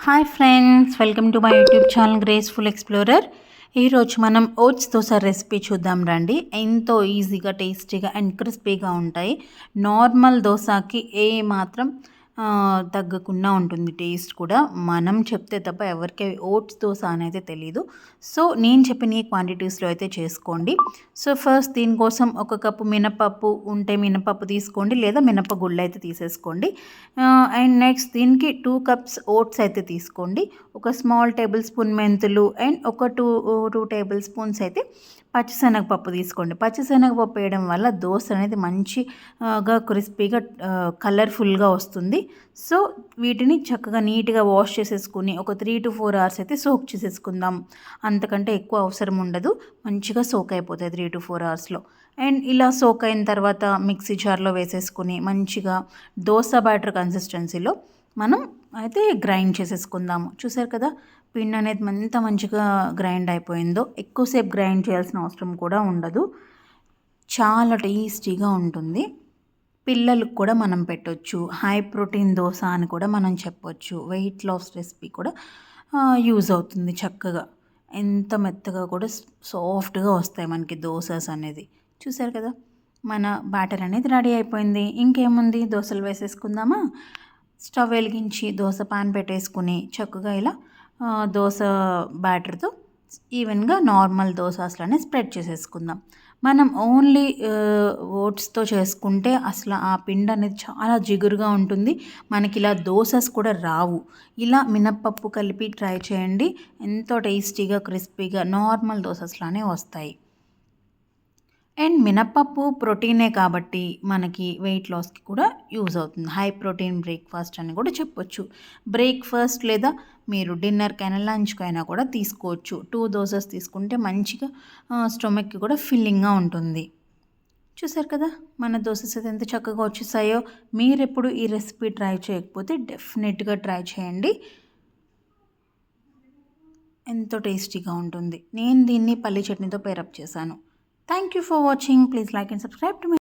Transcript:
Hi friends, welcome to my YouTube channel graceful explorer. ఈరోజు మనం oats dosa recipe చూద్దాం రండి. ఎంతో ఈజీగా, టేస్టీగా అండ్ క్రిస్పీగా ఉంటాయి. నార్మల్ దోశకి ఏ మాత్రం తగ్గకుండా ఉంటుంది టేస్ట్ కూడా. మనం చెప్తే తప్ప ఎవరికి ఓట్స్ దోశ అనేది తెలీదు. సో నేను చెప్పిన ఈ క్వాంటిటీస్లో అయితే చేసుకోండి. సో ఫస్ట్ దీనికోసం ఒక కప్పు మినపప్పు ఉంటే మినపప్పు తీసుకోండి, లేదా మినప గుళ్ళు అయితే తీసేసుకోండి. అండ్ నెక్స్ట్ దీనికి 2 కప్స్ ఓట్స్ అయితే తీసుకోండి. ఒక స్మాల్ టేబుల్ స్పూన్ మెంతులు అండ్ ఒక టూ టేబుల్ స్పూన్స్ అయితే పచ్చిశనగపప్పు తీసుకోండి. పచ్చిశనగపప్పు వేయడం వల్ల దోశ అనేది మంచిగా క్రిస్పీగా కలర్ఫుల్గా వస్తుంది. సో వీటిని చక్కగా నీట్గా వాష్ చేసేసుకుని ఒక 3 to 4 hours అయితే సోక్ చేసేసుకుందాం. అంతకంటే ఎక్కువ అవసరం ఉండదు, మంచిగా సోక్ అయిపోతాయి 3 to 4 hours. అండ్ ఇలా సోక్ అయిన తర్వాత మిక్సీ జార్లో వేసేసుకుని మంచిగా దోశ బ్యాటర్ కన్సిస్టెన్సీలో మనం అయితే గ్రైండ్ చేసేసుకుందాము. చూసారు కదా, పిండి అనేది ఎంత మంచిగా గ్రైండ్ అయిపోయిందో. ఎక్కువసేపు గ్రైండ్ చేయాల్సిన అవసరం కూడా ఉండదు, చాలా టేస్టీగా ఉంటుంది. పిల్లలకు కూడా మనం పెట్టొచ్చు. హై ప్రోటీన్ దోశ అని కూడా మనం చెప్పొచ్చు. వెయిట్ లాస్ రెసిపీ కూడా యూజ్ అవుతుంది చక్కగా. ఎంత మెత్తగా కూడా సాఫ్ట్గా వస్తాయి మనకి దోశస్ అనేది. చూసారు కదా, మన బ్యాటర్ అనేది రెడీ అయిపోయింది. ఇంకేముంది, దోశలు వేసేసుకుందామా. స్టవ్ వెలిగించి దోశ పాన్ పెట్టేసుకుని చక్కగా ఇలా దోశ బ్యాటర్తో ఈవెన్గా నార్మల్ దోశస్లోనే స్ప్రెడ్ చేసేసుకుందాం. మనం ఓన్లీ ఓట్స్తో చేసుకుంటే అసలు ఆ పిండి అనేది చాలా జిగురుగా ఉంటుంది, మనకి ఇలా దోశస్ కూడా రావు. ఇలా మినప్పప్పు కలిపి ట్రై చేయండి, ఎంతో టేస్టీగా క్రిస్పీగా నార్మల్ దోశస్లానే వస్తాయి. అండ్ మినప్పప్పు ప్రోటీనే కాబట్టి మనకి వెయిట్ లాస్కి కూడా యూజ్ అవుతుంది. హై ప్రోటీన్ బ్రేక్ఫాస్ట్ అని కూడా చెప్పొచ్చు. బ్రేక్ఫాస్ట్ లేదా మీరు డిన్నర్కైనా లంచ్కైనా కూడా తీసుకోవచ్చు. 2 దోసెస్ తీసుకుంటే మంచిగా స్టొమక్కి కూడా ఫిల్లింగ్గా ఉంటుంది. చూసారు కదా, మన దోసెస్ అయితే ఎంత చక్కగా వచ్చేసాయో. మీరెప్పుడు ఈ రెసిపీ ట్రై చేయకపోతే డెఫినెట్గా ట్రై చేయండి, ఎంతో టేస్టీగా ఉంటుంది. నేను దీన్ని పల్లి చట్నీతో పేరప్ చేశాను. Thank you for watching. Please like and subscribe to my